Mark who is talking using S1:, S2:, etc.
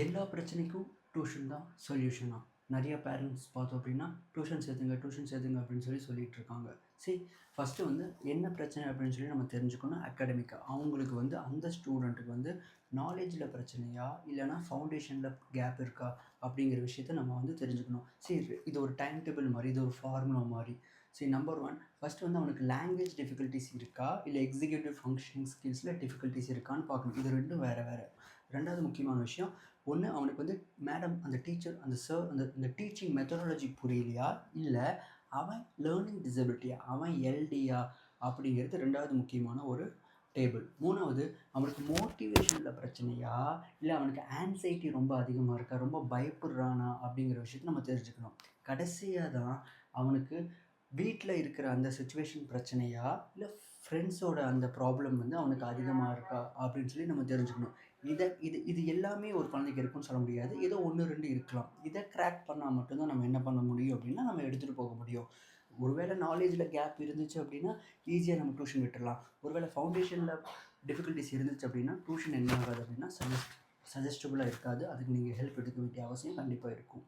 S1: எல்லா பிரச்சனைக்கும் டியூஷன் தான் சொல்யூஷனா? நிறைய பேரண்ட்ஸ் பார்த்தோம் அப்படின்னா, டியூஷன் சேர்த்துங்க அப்படின்னு சொல்லிட்டு இருக்காங்க. சரி, ஃபஸ்ட்டு வந்து என்ன பிரச்சனை அப்படின்னு சொல்லி நம்ம தெரிஞ்சுக்கணும் அகாடமிக்கா. அவங்களுக்கு வந்து அந்த ஸ்டூடெண்ட்டுக்கு வந்து நாலேஜில் பிரச்சனையா? இல்லைனா ஃபவுண்டேஷனில் கேப் இருக்கா? அப்படிங்கிற விஷயத்த நம்ம வந்து தெரிஞ்சுக்கணும். சரி, இது ஒரு டைம் டேபிள் மாரி, இது ஒரு ஃபார்முலா மாரி. சரி, நம்பர் 1 ஃபஸ்ட்டு வந்து அவனுக்கு லாங்குவேஜ் டிஃபிகல்ட்டிஸ் இருக்கா? இல்லை எக்ஸிக்யூட்டிவ் ஃபங்க்ஷனிங் ஸ்கில்ஸில் டிஃபிகல்ட்டிஸ் இருக்கான்னு பார்க்கணும். இது 2ம் வேறு வேறு. 2வது முக்கியமான விஷயம், ஒன்று அவனுக்கு வந்து மேடம் அந்த டீச்சர் அந்த சார் அந்த டீச்சிங் மெத்தடாலஜி புரியலையா? இல்லை அவன் லேர்னிங் டிசபிலிட்டியா? அவன் எல்டியா? அப்படிங்கிறது 2வது முக்கியமான ஒரு டேபிள். 3வது அவனுக்கு மோட்டிவேஷனில் பிரச்சனையா? இல்லை அவனுக்கு ஆன்சைட்டி ரொம்ப அதிகமாக இருக்கா? ரொம்ப பயப்படுறானா? அப்படிங்கிற விஷயத்த நம்ம தெரிஞ்சுக்கணும். கடைசியாக தான் அவனுக்கு வீட்டில் இருக்கிற அந்த சிச்சுவேஷன் பிரச்சனையா? இல்லை ஃப்ரெண்ட்ஸோட அந்த ப்ராப்ளம் வந்து அவனுக்கு அதிகமாக இருக்கா? அப்படின்னு சொல்லி நம்ம தெரிஞ்சுக்கணும். இது எல்லாமே ஒரு குழந்தைக்கு இருக்குன்னு சொல்ல முடியாது. ஏதோ 1, 2 இருக்கலாம். இதை கிராக் பண்ணா மட்டும் தான் நம்ம என்ன பண்ண முடியும் அப்படின்னா, நம்ம எடுத்துட்டு போக முடியும். ஒருவேளை நாலேஜ்ல கேப் இருந்துச்சு அப்படின்னா, ஈஸியா நம்ம டியூஷன் விட்டுறலாம். ஒருவேளை ஃபவுண்டேஷன்ல டிஃபிகல்டீஸ் இருந்துச்சு அப்படின்னா, டியூஷன் என்ன ஆகாது அப்படின்னா, சஜஸ்டபிளா இருக்காது. அதுக்கு நீங்க ஹெல்ப் எடுக்க வேண்டிய அவசியம் கண்டிப்பா இருக்கும்.